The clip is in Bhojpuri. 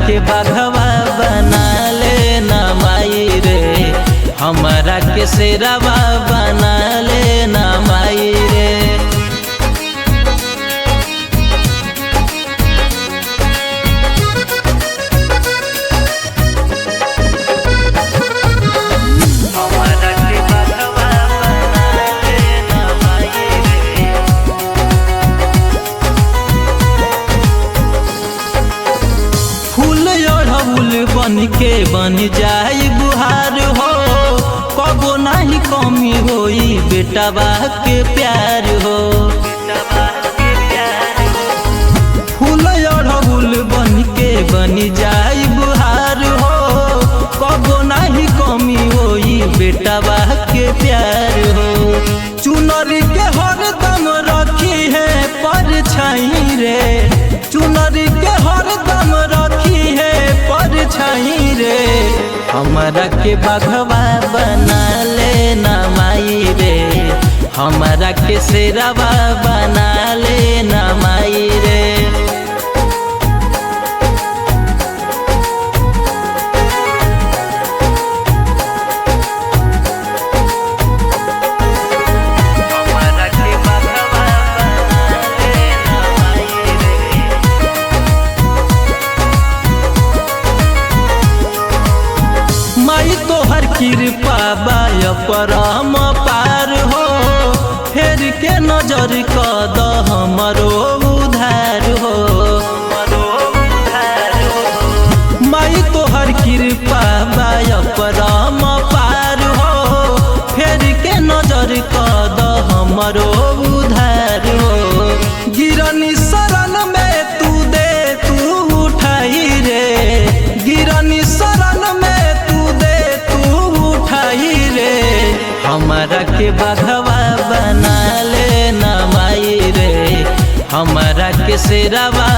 के बाघवा बना लेना माई रे, हमरा के शेरवा बना लेना माई रे। बन के बन जाई बुहार हो, कबो नहीं कमी होई बेटवा के प्यार हो। फूल अड़हुल बन के बन जाई बुहार हो, कबो नहीं कमी होई बेटवा के प्यार हो। चुनरी के हरदम रखी है परछाई रे, चुनरी के हरदम रखी है परछाई रे। हमरा के बाघवा बना लेना माई रे, हमरा के शेरवा बना लेना माई रे। माई तोहर कृपा बाय परम पार हो, फेर के नजर कद हमरो उधार हो। माई तोहर कृपा बाय परम पार हो, फेर के नजर कद हमरो उधार हो। गिरनी शरण में तू दे तू उठाई रे, गिरनी शरण में हमरा के बाघवा बना लेना माई रे, हमरा के शेरवा